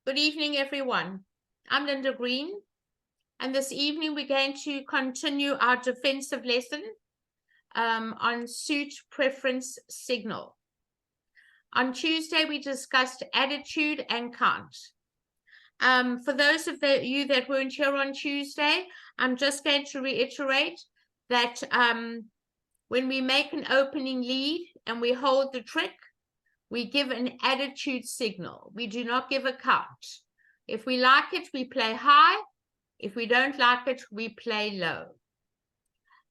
Good evening, everyone. I'm Linda Green, and this evening we're going to continue our defensive lesson on suit preference signal. On Tuesday, we discussed attitude and count. For those of you that weren't here on Tuesday, I'm just going to reiterate that when we make an opening lead and we hold the trick, we give an attitude signal. We do not give a count. If we like it, we play high. If we don't like it, we play low.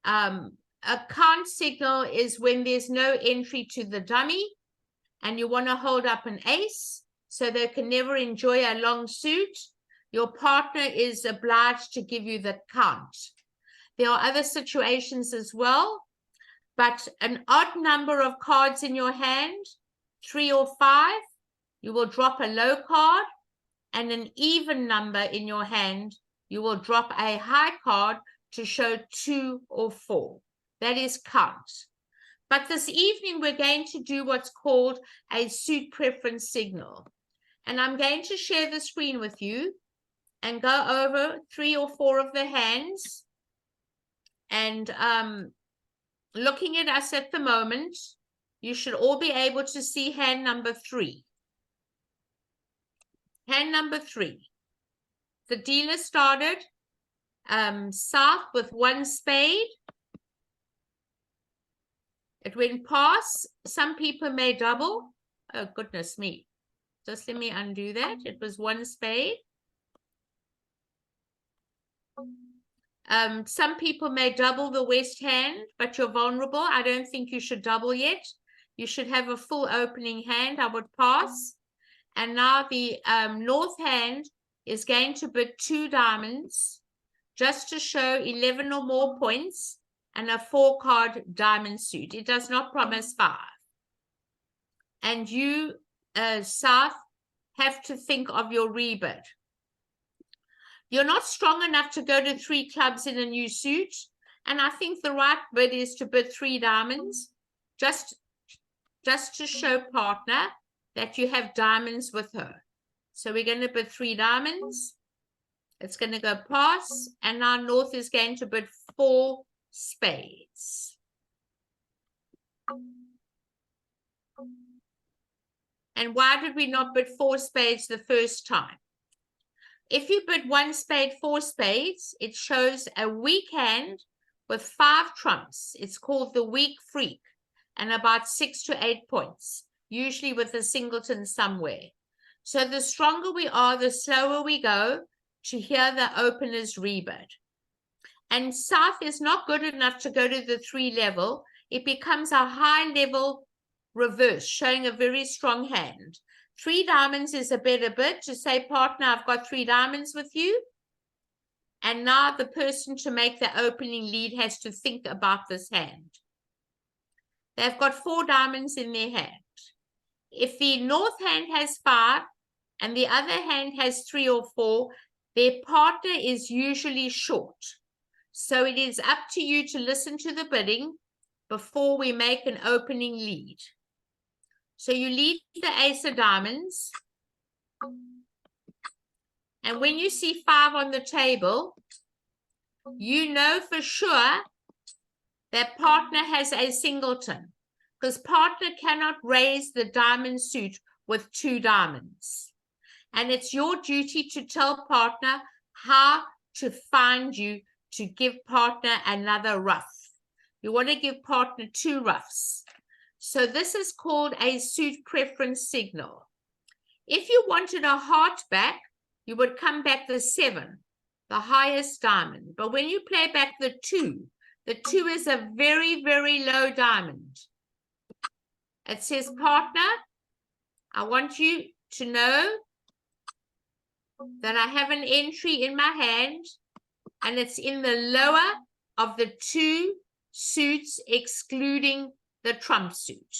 A count signal is when there's no entry to the dummy and you want to hold up an ace so they can never enjoy a long suit. Your partner is obliged to give you the count. There are other situations as well, but an odd number of cards in your hand, 3 or 5, you will drop a low card, and an even number in your hand, you will drop a high card to show 2 or 4. That is count. But this evening, we're going to do what's called a suit preference signal. And I'm going to share the screen with you and go over 3 or 4 of the hands. And looking at us at the moment, you should all be able to see hand number 3. Hand number 3. The dealer started south with 1 spade. It went past. Some people may double. Oh, goodness me. Just let me undo that. It was 1 spade. Some people may double the west hand, but you're vulnerable. I don't think you should double yet. You should have a full opening hand. I would pass. And now the north hand is going to bid 2 diamonds just to show 11 or more points and a 4-card diamond suit. It does not promise 5. And you, south, have to think of your rebid. You're not strong enough to go to 3 clubs in a new suit. And I think the right bid is to bid 3 diamonds just to show partner that you have diamonds with her. So we're going to bid 3 diamonds. It's going to go pass. And now north is going to bid 4 spades. And why did we not bid 4 spades the first time? If you bid 1 spade, 4 spades, it shows a weak hand with 5 trumps. It's called the weak freak, and about 6 to 8 points, usually with a singleton somewhere. So the stronger we are, the slower we go to hear the opener's rebid. And south is not good enough to go to the 3 level. It becomes a high level reverse, showing a very strong hand. 3 diamonds is a better bid to say, partner, I've got 3 diamonds with you. And now the person to make the opening lead has to think about this hand. They've got 4 diamonds in their hand. If the north hand has 5 and the other hand has 3 or 4, their partner is usually short. So it is up to you to listen to the bidding before we make an opening lead. So you lead the ace of diamonds. And when you see 5 on the table, you know for sure that partner has a singleton, because partner cannot raise the diamond suit with 2 diamonds. And it's your duty to tell partner how to find you to give partner another ruff. You want to give partner 2 ruffs. So this is called a suit preference signal. If you wanted a heart back, you would come back the 7, the highest diamond. But when you play back the 2 is a very, very low diamond. It says, partner, I want you to know that I have an entry in my hand and it's in the lower of the 2 suits excluding the trump suit.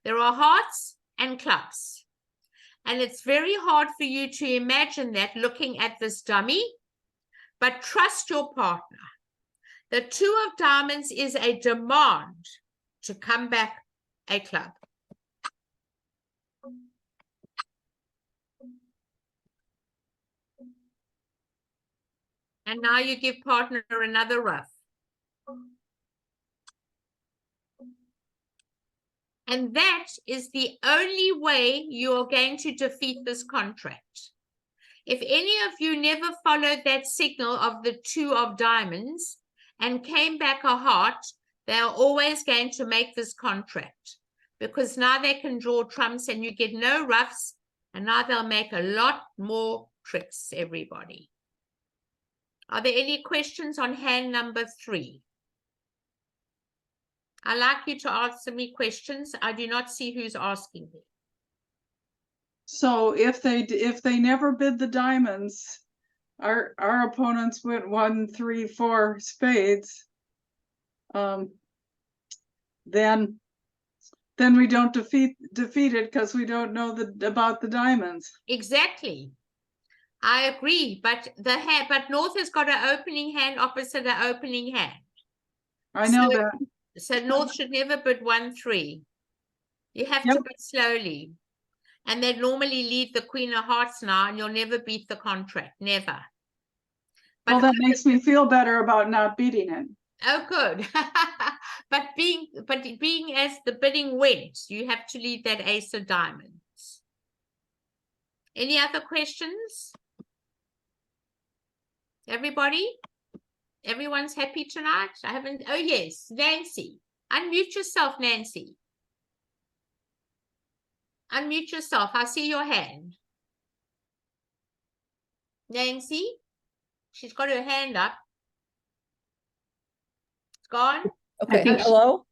There are hearts and clubs. And it's very hard for you to imagine that looking at this dummy, but trust your partner. The 2 of diamonds is a demand to come back a club. And now you give partner another rough. And that is the only way you're going to defeat this contract. If any of you never followed that signal of the 2 of diamonds and came back a heart, they are always going to make this contract, because now they can draw trumps and you get no roughs, and now they'll make a lot more tricks, everybody. Are there any questions on hand number 3? I'd like you to answer me questions. I do not see who's asking me. So if they never bid the diamonds, our opponents went 1, 3, 4 spades. Then we don't defeat it because we don't know about the diamonds. Exactly. I agree, but North has got an opening hand opposite an opening hand. I know that. So North should never bid 1, 3. You have to bid slowly. And they normally lead the Queen of Hearts now, and you'll never beat the contract. Never. But well, that makes me feel better about not beating it. Oh, good. but being as the bidding went, you have to lead that ace of diamonds. Any other questions? Everybody? Everyone's happy tonight? I haven't. Oh, yes. Nancy. Unmute yourself, Nancy. Unmute yourself. I see your hand. Nancy? She's got her hand up. It's gone. Okay. Hello?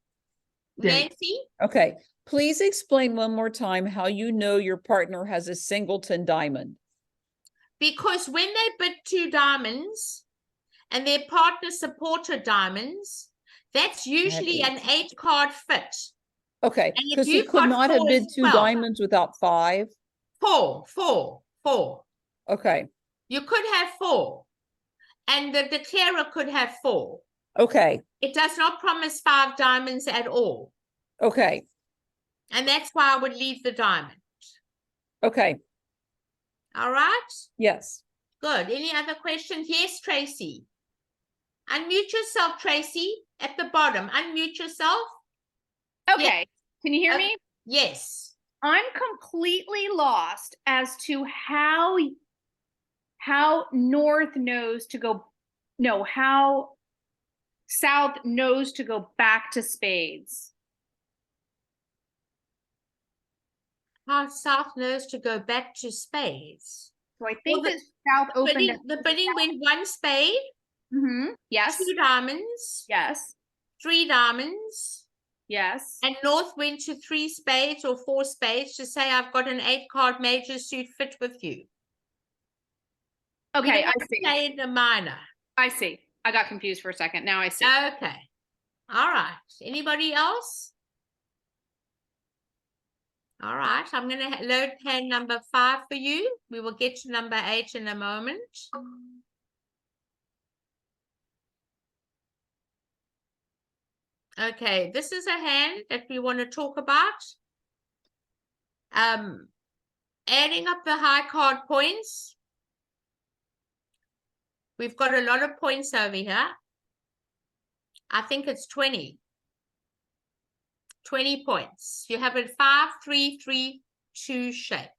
Nancy? Okay. Please explain one more time how you know your partner has a singleton diamond. Because when they bid 2 diamonds and their partner supported diamonds, that's usually an 8-card fit. Okay, because he could not have bid 2 diamonds without 5. 4. Okay. You could have 4. And the declarer could have 4. Okay. It does not promise 5 diamonds at all. Okay. And that's why I would leave the diamond. Okay. All right? Yes. Good. Any other questions? Yes, Tracy. Unmute yourself, Tracy, at the bottom. Unmute yourself. Okay. Yes. Can you hear me? Yes. I'm completely lost as to how North knows to go, no, how South knows to go back to spades. How South knows to go back to spades. So I think that South opened the bidding went 1 spade. Yes. 2 diamonds. Yes. 3 diamonds. Yes. And North went to 3 spades or 4 spades to say, I've got an 8-card major suit fit with you. Okay, I see. Play the minor. I see. I got confused for a second. Now I see. Okay. All right. Anybody else? All right. I'm going to load hand number 5 for you. We will get to number 8 in a moment. Okay. This is a hand that we want to talk about. Adding up the high card points. We've got a lot of points over here. I think it's 20. 20 points. You have a 5-3-3-2 shape.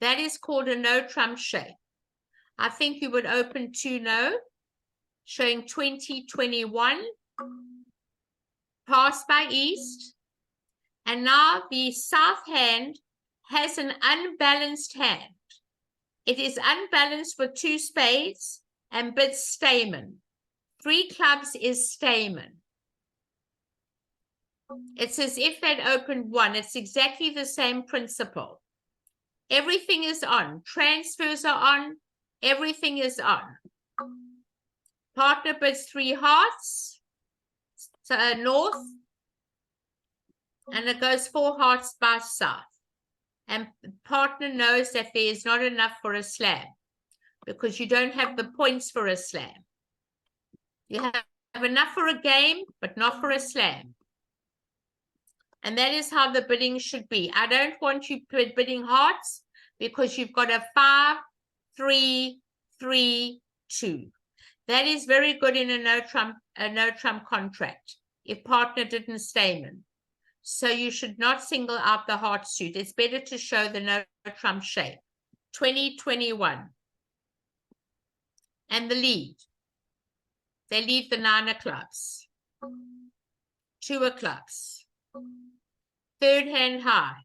That is called a no trump shape. I think you would open 2-no, showing 20-21. Pass by East. And now the South hand has an unbalanced hand. It is unbalanced with 2 spades and bids Stamen. 3 clubs is Stamen. It's as if they'd opened 1. It's exactly the same principle. Everything is on. Transfers are on. Everything is on. Partner bids 3 hearts. So North. And it goes 4 hearts by South. And partner knows that there is not enough for a slam because you don't have the points for a slam. You have enough for a game, but not for a slam. And that is how the bidding should be. I don't want you bidding hearts because you've got a 5-3-3-2. That is very good in a no trump contract if partner didn't stamen. So you should not single out the heart suit. It's better to show the no trump shape. 2021. And the lead. They leave the 9 of clubs. 2 of clubs. Third hand high.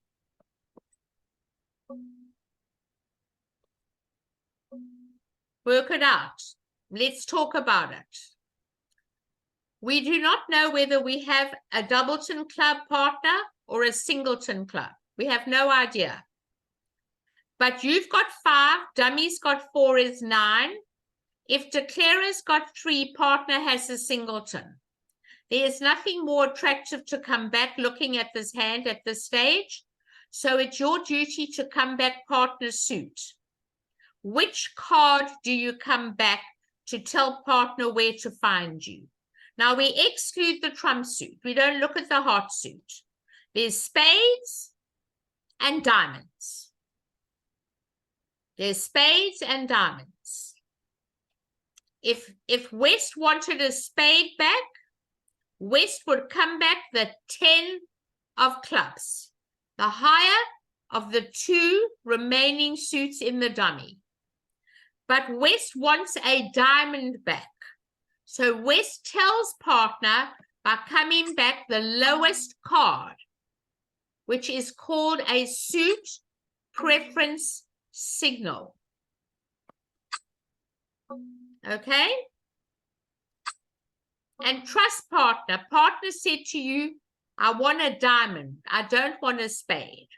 Work it out. Let's talk about it. We do not know whether we have a doubleton club partner or a singleton club. We have no idea. But you've got 5, dummy's got 4 is 9. If declarer's got 3, partner has a singleton. There is nothing more attractive to come back looking at this hand at this stage. So it's your duty to come back partner suit. Which card do you come back to tell partner where to find you? Now we exclude the trump suit. We don't look at the heart suit. There's spades and diamonds. There's spades and diamonds. If West wanted a spade back, West would come back the 10 of clubs, the higher of the 2 remaining suits in the dummy. But West wants a diamond back. So West tells partner by coming back the lowest card, which is called a suit preference signal. Okay? And trust partner. Partner said to you, I want a diamond. I don't want a spade.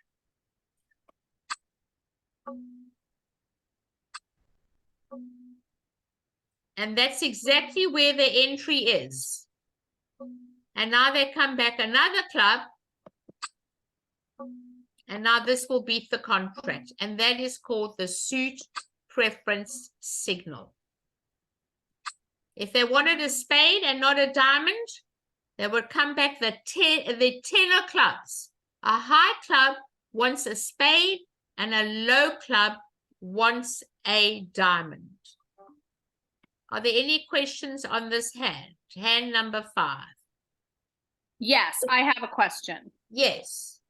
And that's exactly where the entry is. And now they come back another club. And now this will beat the contract. And that is called the suit preference signal. If they wanted a spade and not a diamond, they would come back the 10 of clubs. A high club wants a spade and a low club wants a diamond. Are there any questions on this hand? Hand number 5. Yes, I have a question. Yes.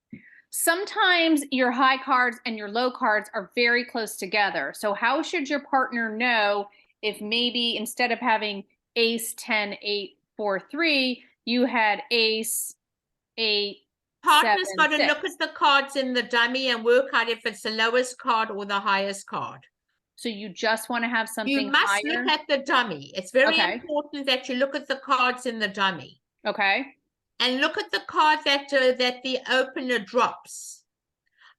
Sometimes your high cards and your low cards are very close together. So how should your partner know if maybe instead of having ace, 10, 8, 4, 3, you had ace, 8, Partner's 7, got to 6. look at the cards in the dummy and work out if it's the lowest card or the highest card. So you just want to have something You must higher? look at the dummy. It's very Okay. important that you look at the cards in the dummy. Okay. And look at the card that the opener drops.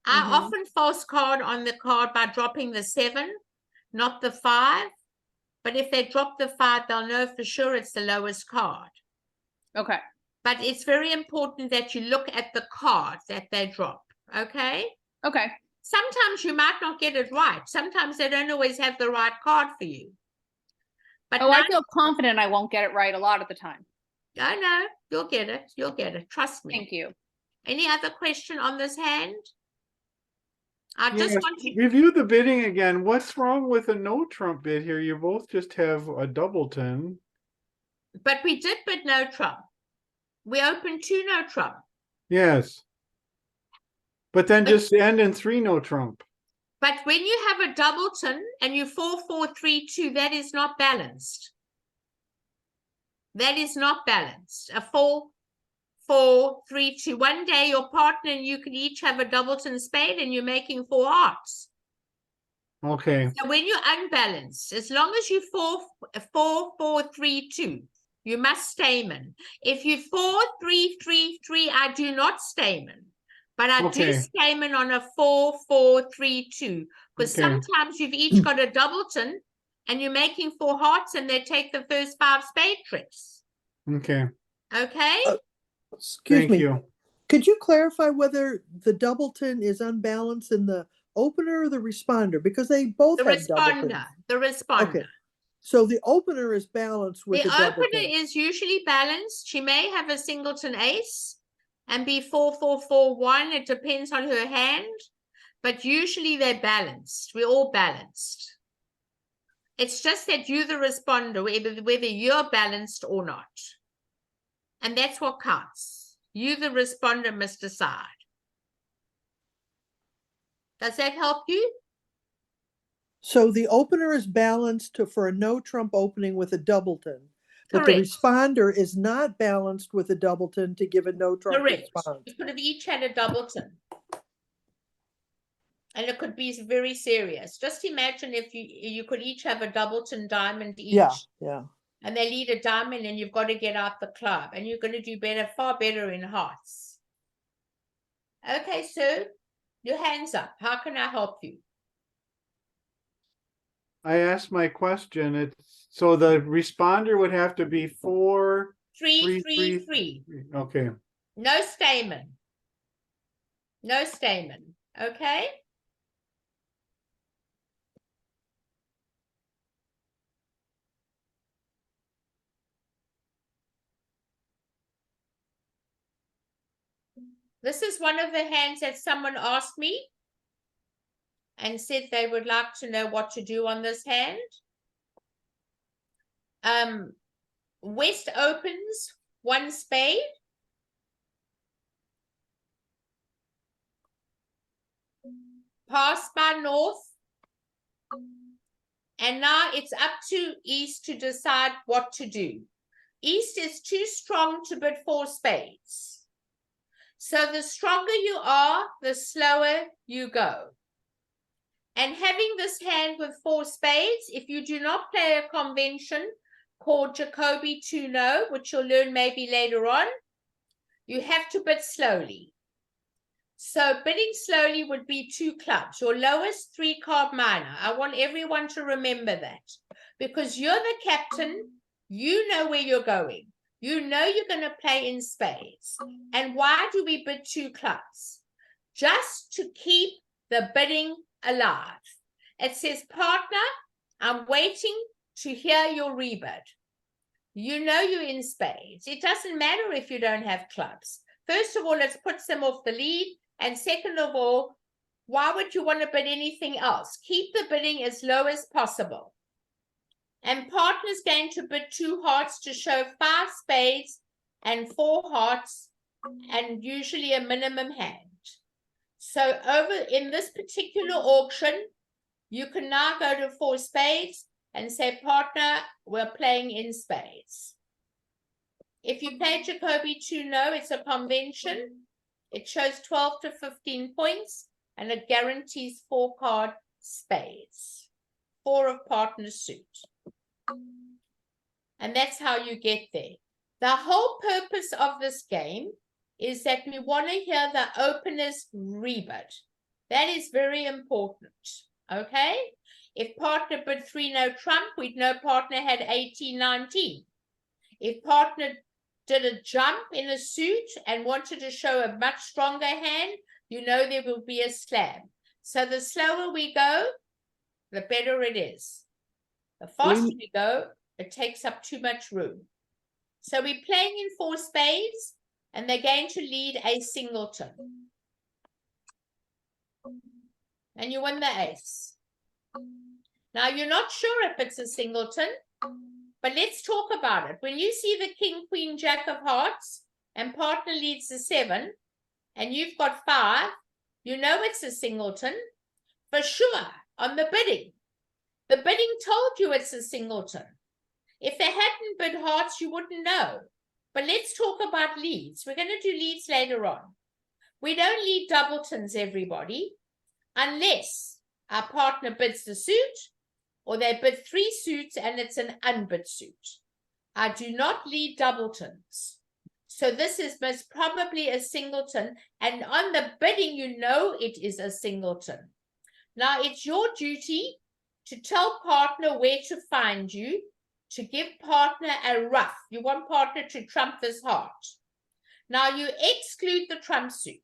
I Mhm. often false card on the card by dropping the 7, not the 5. But if they drop the 5, they'll know for sure it's the lowest card. Okay. But it's very important that you look at the cards that they drop. Okay? Okay. Sometimes you might not get it right. Sometimes they don't always have the right card for you. But Oh, I feel confident I won't get it right a lot of the time. I know. You'll get it. You'll get it. Trust me. Thank you. Any other question on this hand? I just Yes, want to review the bidding again. What's wrong with a no trump bid here? You both just have a doubleton. but we did bid no trump. We opened 2 no trump. Yes. But then just end in 3 no trump. But when you have a doubleton and you 4, 4, 3, 2, that is not balanced. That is not balanced. A 4, 4, 3, 2. One day your partner and you can each have a doubleton spade and you're making 4 hearts. Okay. So when you're unbalanced, as long as you 4, 4, 4, 3, 2, you must stamen. If you 4, 3, 3, 3, I do not stamen. But I do Okay. stamen on a 4, 4, 3, 2. Because Okay. sometimes you've each got a doubleton and you're making 4 hearts and they take the first 5 spade tricks. Okay. Okay? Excuse Thank me. you. Could you clarify whether the doubleton is unbalanced in the opener or the responder? Because they both The have responder. doubletons. The responder. Okay. So the opener is balanced with The the opener doubleton. is usually balanced. She may have a singleton ace and be 4, 4, 4, 1. It depends on her hand. But usually they're balanced. We're all balanced. It's just that you're the responder, whether you're balanced or not. And that's what counts. You, the responder, must decide. Does that help you? So the opener is balanced for a no trump opening with a doubleton. But the Correct. responder is not balanced with a doubleton to give a no trump Correct. response. You could have each had a doubleton. And it could be very serious. Just imagine if you could each have a doubleton diamond each. Yeah. And they lead a diamond and you've got to get out the club. And you're going to do better, far better in hearts. Okay, sir. Your hands up. How can I help you? I asked my question. It's so the responder would have to be 4, 3, 3, 3, 3. Okay. No stamen. No stamen. Okay? This is one of the hands that someone asked me and said they would like to know what to do on this hand. West opens 1 spade. Pass by north. And now it's up to east to decide what to do. East is too strong to bid 4 spades. So the stronger you are, the slower you go. And having this hand with 4 spades, if you do not play a convention called Jacoby 2-no, which you'll learn maybe later on, you have to bid slowly. So bidding slowly would be 2 clubs, your lowest 3-card minor. I want everyone to remember that. Because you're the captain, you know where you're going. You know you're going to play in spades. And why do we bid 2 clubs? Just to keep the bidding alive. It says, partner, I'm waiting to hear your rebid. You know you're in spades. It doesn't matter if you don't have clubs. First of all, let's put them off the lead. And second of all, why would you want to bid anything else? Keep the bidding as low as possible. And partner's going to bid 2 hearts to show 5 spades and 4 hearts and usually a minimum hand. So over in this particular auction, you can now go to 4 spades and say, partner, we're playing in spades. If you play Jacoby 2-no, it's a convention. It shows 12 to 15 points and it guarantees 4-card spades. 4 of partner's suit. And that's how you get there. The whole purpose of this game is that we want to hear the opener's rebid. That is very important. Okay? If partner bid 3-no trump, we'd know partner had 18-19. If partner did a jump in a suit and wanted to show a much stronger hand, you know there will be a slam. So the slower we go, the better it is. The faster we go, it takes up too much room. So we're playing in 4 spades, and they're going to lead a singleton. And you win the ace. Now, you're not sure if it's a singleton, but let's talk about it. When you see the king, queen, jack of hearts, and partner leads the 7, and you've got 5, you know it's a singleton for sure on the bidding. The bidding told you it's a singleton. If they hadn't bid hearts, you wouldn't know. But let's talk about leads. We're going to do leads later on. We don't lead doubletons, everybody, unless our partner bids the suit or they bid 3 suits and it's an unbid suit. I do not lead doubletons. So this is most probably a singleton. And on the bidding, you know it is a singleton. Now, it's your duty to tell partner where to find you, to give partner a rough. You want partner to trump this heart. Now you exclude the trump suit.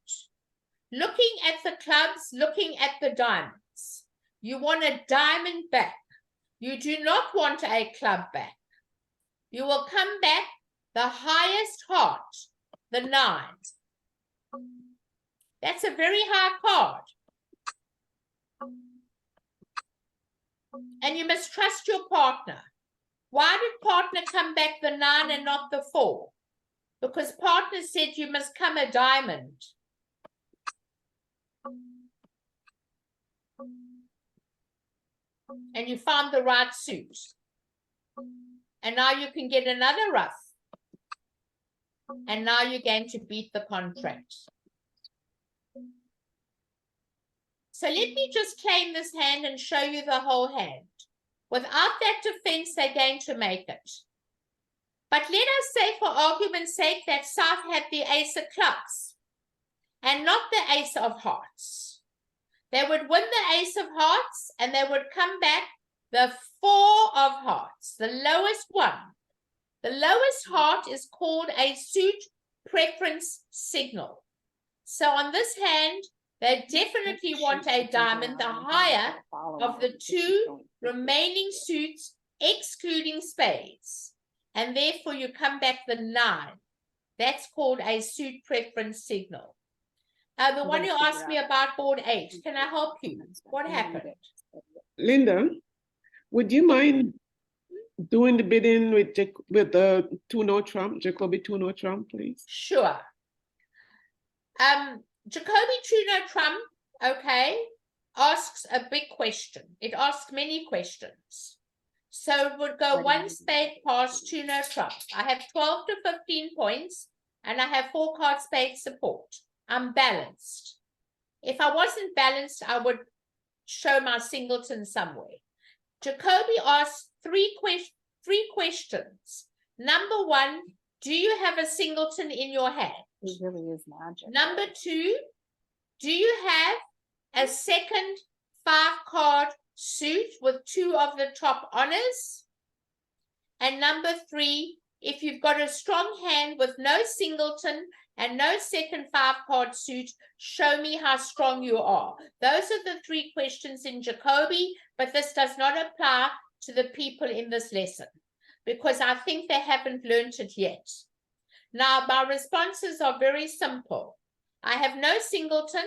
Looking at the clubs, looking at the diamonds. You want a diamond back. You do not want a club back. You will come back the highest heart, the 9. That's a very high card. And you must trust your partner. Why did partner come back the 9 and not the 4? Because partner said you must come a diamond. And you found the right suit. And now you can get another rough. And now you're going to beat the contract. So let me just claim this hand and show you the whole hand. Without that defense, they're going to make it. But let us say, for argument's sake, that South had the ace of clubs and not the ace of hearts. They would win the ace of hearts and they would come back the 4 of hearts, the lowest one. The lowest heart is called a suit preference signal. So on this hand, they definitely want a diamond, the higher of the 2 remaining suits, excluding spades. And therefore you come back the 9. That's called a suit preference signal. The one who asked me about board 8, can I help you? What happened? Linda, would you mind doing the bidding with the 2-no trump, Jacoby 2-no trump, please? Sure. Jacoby 2-no trump, okay, asks a big question. It asks many questions. So it would go 1 spade past 2-no trump. I have 12 to 15 points and I have 4 card spade support. I'm balanced. If I wasn't balanced, I would show my singleton somewhere. Jacoby asks 3 questions. Number 1, do you have a singleton in your hand? It really is magic. Number 2, do you have a second 5-card suit with 2 of the top honors? And number 3, if you've got a strong hand with no singleton and no second 5-card suit, show me how strong you are. Those are the 3 questions in Jacoby, but this does not apply to the people in this lesson because I think they haven't learned it yet. Now, my responses are very simple. I have no singleton.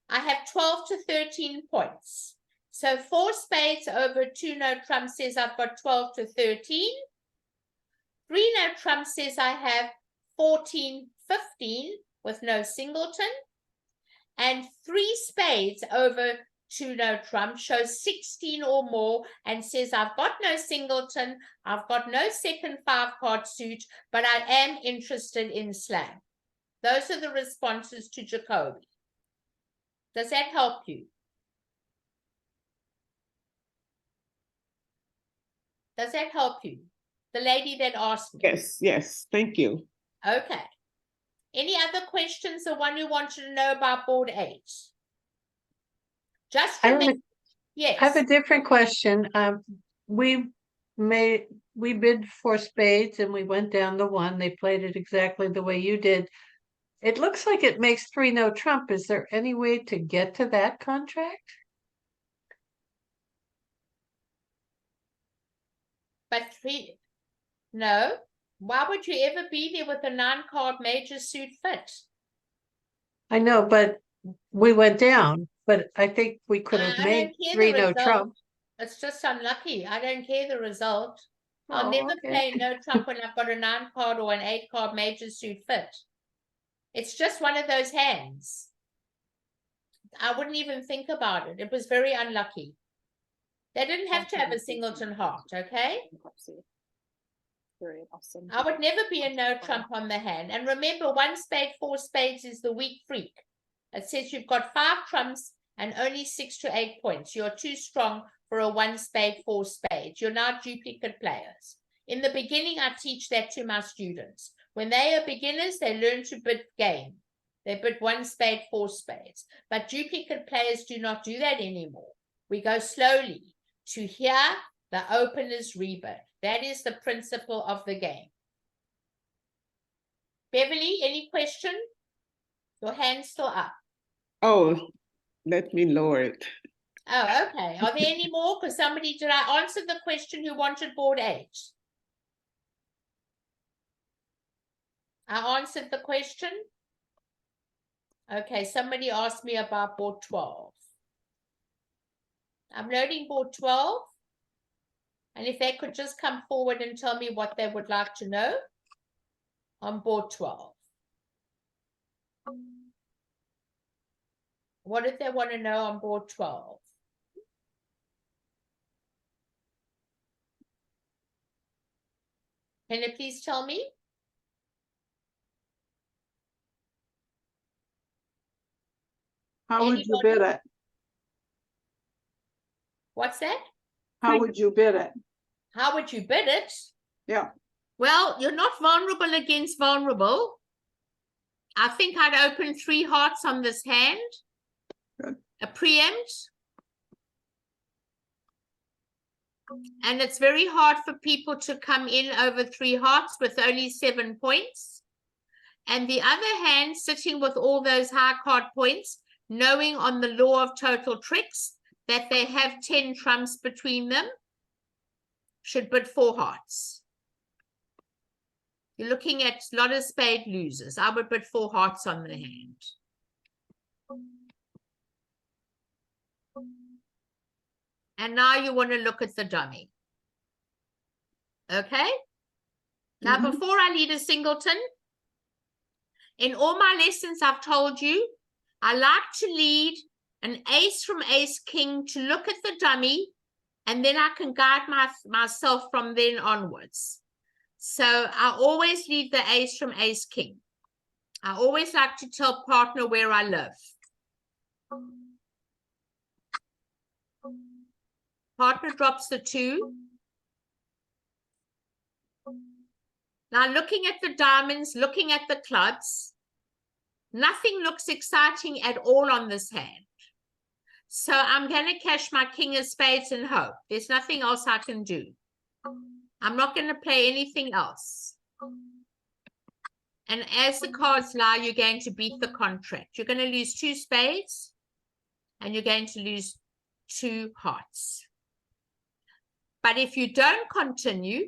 I have 12 to 13 points. So 4 spades over 2-no trump says I've got 12 to 13. 3-no trump says I have 14, 15 with no singleton. And 3 spades over 2-no trump shows 16 or more and says I've got no singleton, I've got no second 5-card suit, but I am interested in slam. Those are the responses to Jacoby. Does that help you? Does that help you? The lady that asked me. Yes, thank you. Okay. Any other questions? The one who wanted to know about board 8? Just remember, yes. I have a different question. We bid for spades and we went down to 1. They played it exactly the way you did. It looks like it makes 3-no trump. Is there any way to get to that contract? But 3, no. Why would you ever be there with a 9-card major suit fit? I know, but we went down. But I think we could have I made don't care the 3-no result. trump. It's just unlucky. I don't care the result. I'll Oh, never okay. play no trump when I've got a 9-card or an 8-card major suit fit. It's just one of those hands. I wouldn't even think about it. It was very unlucky. They didn't have to have a singleton heart, okay? I would never be a no trump on the hand. And remember, 1 spade, 4 spades is the weak freak. It says you've got 5 trumps and only 6 to 8 points. You're too strong for a 1 spade, 4 spades. You're not duplicate players. In the beginning, I teach that to my students. When they are beginners, they learn to bid game. They bid 1 spade, 4 spades. But duplicate players do not do that anymore. We go slowly to hear the opener's rebid. That is the principle of the game. Beverly, any question? Your hand's still up. Oh, let me lower it. Oh, okay. Are there any more? Because did I answer the question who wanted board 8? I answered the question. Okay, somebody asked me about board 12. I'm loading board 12. And if they could just come forward and tell me what they would like to know on board 12. What did they want to know on board 12? Can you please tell me? How would you bid it? What's that? How would you bid it? How would you bid it? Yeah. Well, you're not vulnerable against vulnerable. I think I'd open 3 hearts on this hand. Good. A preempt. And it's very hard for people to come in over 3 hearts with only 7 points. And the other hand, sitting with all those high card points, knowing on the law of total tricks that they have 10 trumps between them, should bid 4 hearts. You're looking at a lot of spade losers. I would bid 4 hearts on the hand. And now you want to look at the dummy. Okay? Now, before I lead a singleton, in all my lessons I've told you, I like to lead an ace from ace king to look at the dummy, and then I can guide myself from then onwards. So I always lead the ace from ace king. I always like to tell partner where I live. Partner drops the 2. Now looking at the diamonds, looking at the clubs, nothing looks exciting at all on this hand. So I'm going to cash my king of spades and hope. There's nothing else I can do. I'm not going to play anything else. And as the cards lie, you're going to beat the contract. You're going to lose 2 spades and you're going to lose 2 hearts. But if you don't continue,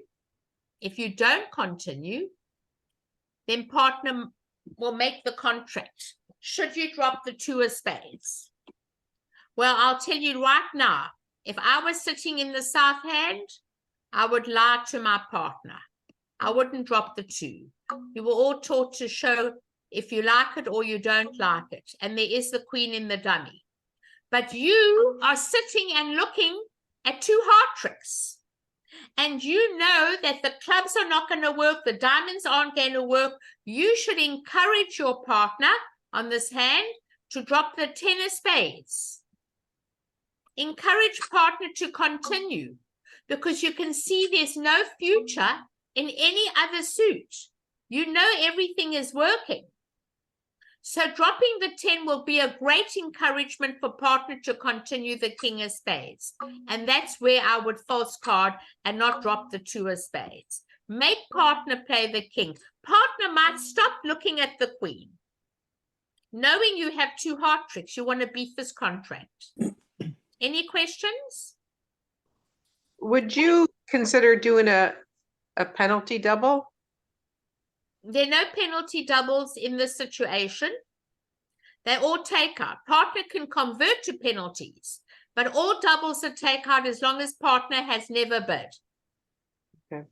then partner will make the contract. Should you drop the 2 of spades? Well, I'll tell you right now, if I was sitting in the south hand, I would lie to my partner. I wouldn't drop the 2. You were all taught to show if you like it or you don't like it. And there is the queen in the dummy. But you are sitting and looking at 2 heart tricks. And you know that the clubs are not going to work. The diamonds aren't going to work. You should encourage your partner on this hand to drop the 10 of spades. Encourage partner to continue, because you can see there's no future in any other suit. You know everything is working. So dropping the 10 will be a great encouragement for partner to continue the king of spades. And that's where I would false card and not drop the 2 of spades. Make partner play the king. Partner might stop looking at the queen. Knowing you have 2 heart tricks, you want to beat this contract. Any questions? Would you consider doing a penalty double? There are no penalty doubles in this situation. They all take out. Partner can convert to penalties, but all doubles are take out as long as partner has never bid. Okay.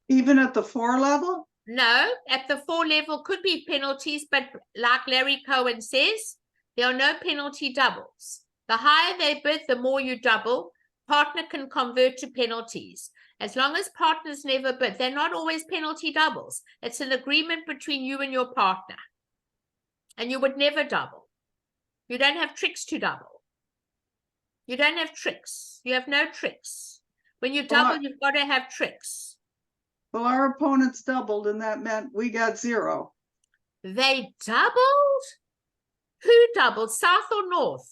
Even at the 4 level? No, at the 4 level could be penalties, but like Larry Cohen says, there are no penalty doubles. The higher they bid, the more you double. Partner can convert to penalties. As long as partners never bid, they're not always penalty doubles. It's an agreement between you and your partner. And you would never double. You don't have tricks to double. You don't have tricks. You have no tricks. When you double, you've got to have tricks. Well, our opponents doubled, and that meant we got 0. They doubled? Who doubled, south or north?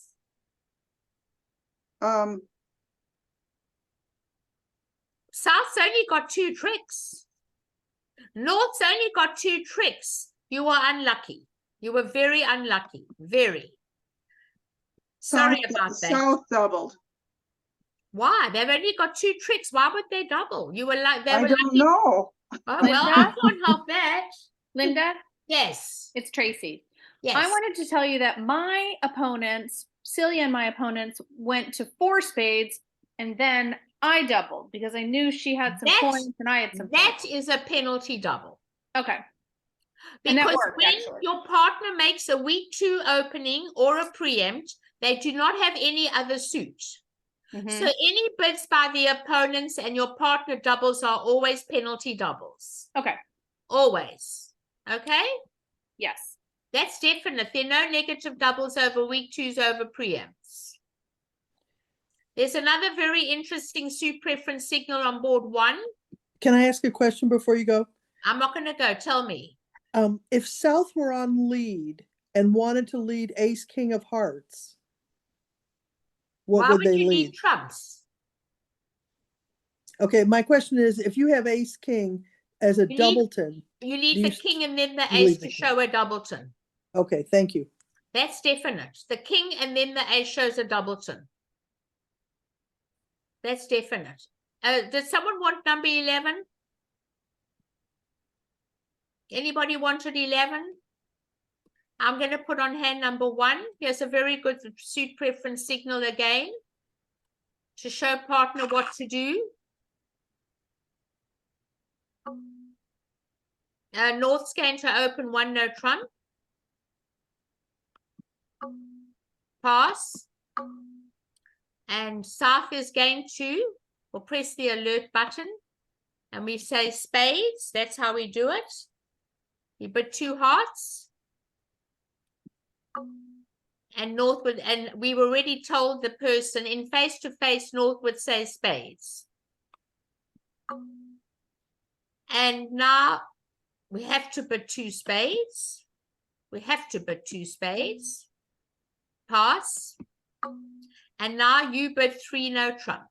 South's only got 2 tricks. North's only got 2 tricks. You were unlucky. You were very unlucky. Very. Sorry about that. South doubled. Why? They've only got 2 tricks. Why would they double? You were like, they I were don't lucky. know. Oh, well, I can't help that. Linda, Yes. it's Tracy. Yes. I wanted to tell you that my opponents Celia and my opponents went to 4 spades, and then I doubled because I knew she had some That's- points and I had some That points. is a penalty double. Okay. And that Because worked, when actually. your partner makes a weak 2 opening or a preempt, they do not have any other suit. Mhm. So any bids by the opponents and your partner doubles are always penalty doubles. Okay. Always. Okay? Yes. That's definite. There are no negative doubles over weak 2s over preempts. There's another very interesting suit preference signal on board 1. Can I ask a question before you go? I'm not going to go. Tell me. If South were on lead and wanted to lead Ace King of Hearts, what Why would would they you lead? need trumps? Okay, my question is, if you have Ace King as a You leave- doubleton, You leave Do the you- king and then the you leave ace the to king. show a doubleton. okay, thank you. That's definite. The king and then the ace shows a doubleton. That's definite. Does someone want number 11? Anybody wanted 11? I'm going to put on hand number 1. Here's a very good suit preference signal again to show partner what to do. North's going to open 1 no trump. Pass. And South is going to, we'll press the alert button and we say spades. That's how we do it. You put 2 hearts. And North would, and we've already told the person in face-to-face, North would say spades. And now we have to put 2 spades. We have to put 2 spades. Pass. And now you bid 3 no trump.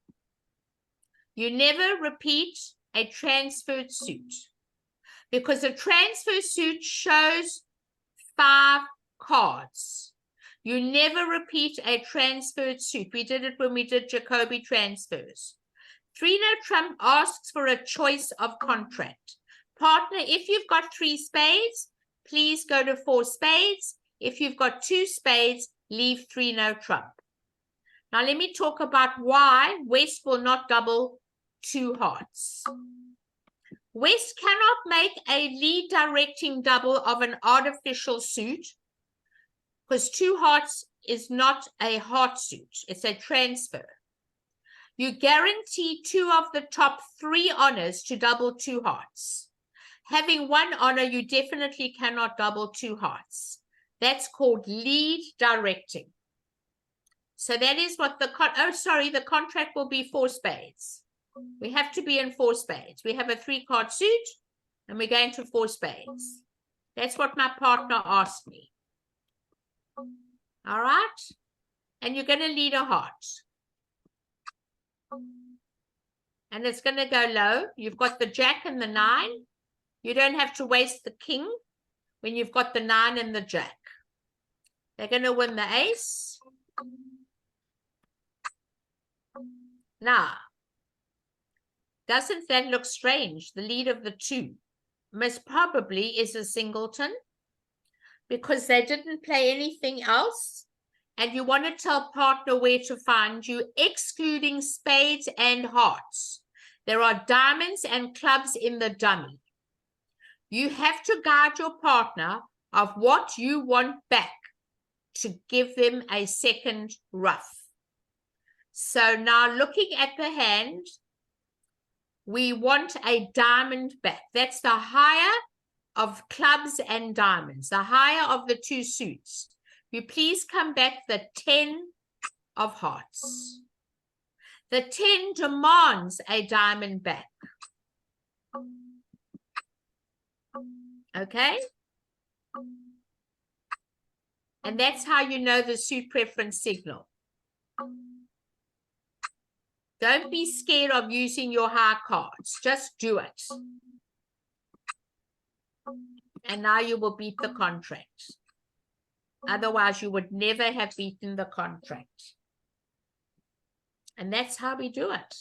You never repeat a transferred suit because a transfer suit shows 5 cards. You never repeat a transferred suit. We did it when we did Jacoby transfers. 3 no trump asks for a choice of contract. Partner, if you've got 3 spades, please go to 4 spades. If you've got 2 spades, leave 3 no trump. Now let me talk about why West will not double 2 hearts. West cannot make a lead directing double of an artificial suit because 2 hearts is not a heart suit. It's a transfer. You guarantee 2 of the top 3 honors to double 2 hearts. Having 1 honor, you definitely cannot double 2 hearts. That's called lead directing. So that is what the the contract will be 4 spades. We have to be in 4 spades. We have a 3-card suit and we're going to 4 spades. That's what my partner asked me. All right. And you're going to lead a heart. And it's going to go low. You've got the jack and the 9. You don't have to waste the king when you've got the 9 and the jack. They're going to win the ace. Now, doesn't that look strange? The lead of the 2 most probably is a singleton because they didn't play anything else. And you want to tell partner where to find you, excluding spades and hearts. There are diamonds and clubs in the dummy. You have to guide your partner of what you want back to give them a second rough. So now looking at the hand, we want a diamond back. That's the higher of clubs and diamonds, the higher of the 2 suits. You please come back the 10 of hearts. The 10 demands a diamond back. Okay? And that's how you know the suit preference signal. Don't be scared of using your high cards. Just do it. And now you will beat the contract. Otherwise, you would never have beaten the contract. And that's how we do it.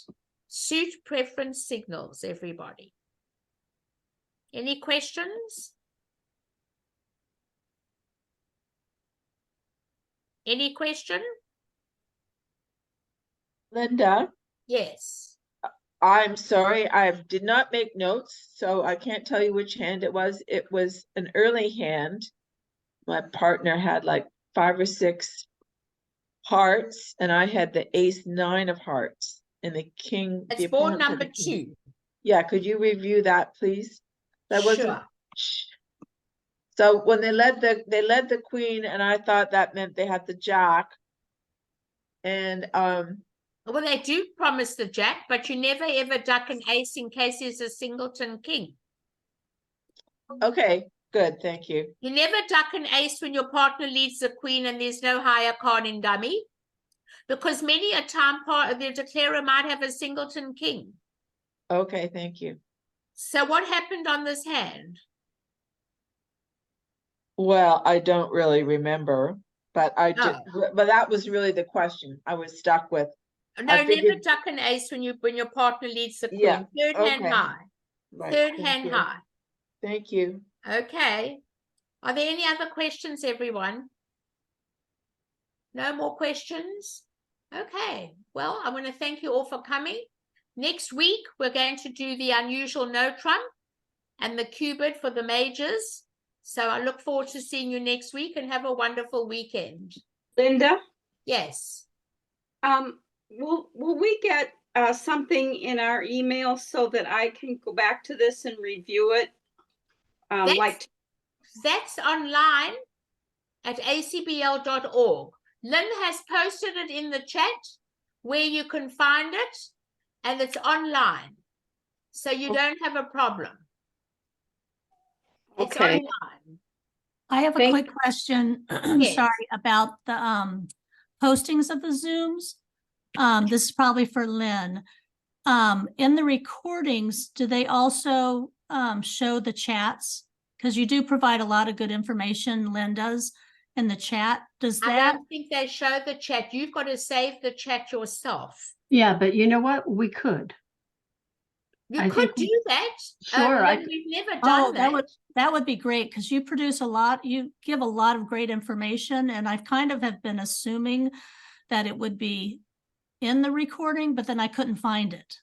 Suit preference signals, everybody. Any questions? Any question? Linda, Yes. I'm sorry, I did not make notes, so I can't tell you which hand it was. It was an early hand. My partner had like 5 or 6 hearts, and I had the ace 9 of hearts and the king. It's the board opponent had number the king. 2. Yeah, could you review that, please? That wasn't. Sure. Shh. So when they led the queen, and I thought that meant they had the jack. And Well, they do promise the jack, but you never ever duck an ace in case there's a singleton king. okay, good, thank you. You never duck an ace when your partner leads the queen and there's no higher card in dummy, because many a time the declarer might have a singleton king. Okay, thank you. So what happened on this hand? Well, I don't really remember, but I did. But that was really the question I was stuck with. No, I never figured- duck an ace when your partner leads the queen. Yeah, Third hand okay. high. Right, Third thank hand you. high. Thank you. Okay. Are there any other questions, everyone? No more questions? Okay. Well, I want to thank you all for coming. Next week, we're going to do the unusual no trump and the cubit for the majors. So I look forward to seeing you next week, and have a wonderful weekend. Linda, Yes. will we get something in our email so that I can go back to this and review it? That's online at acbl.org. Lynn has posted it in the chat where you can find it, and it's online. So you don't have a problem. It's Okay. online. I have a Thank- quick question. Yes. Sorry, about the postings of the Zooms. This is probably for Lynn. In the recordings, do they also show the chats? Because you do provide a lot of good information, Lynn does, in the chat. Does I that? don't think they show the chat. You've got to save the chat yourself. Yeah, but you know what? We could. You I could think- do that. Sure, Lynn, we've never done That would be great, because you produce a lot, you give a lot of great information, and I kind of have been assuming that it would be in the recording, but then I couldn't find it.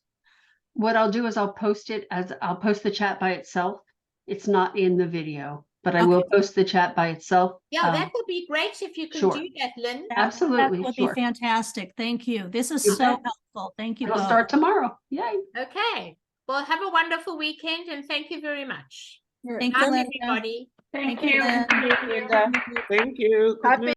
What I'll do is I'll post the chat by itself. It's not in the video, but I will post the chat by itself. Yeah, that would be great if you can sure. do that, Lynn. Absolutely, That would sure. be fantastic. Thank you. This is You so bet. helpful. Thank you It'll both. start tomorrow. Yay. Okay. Well, have a wonderful weekend, and thank you very much. Thank Bye, you, Linda. everybody. Thank you, you. Lynn. Thank you. Happy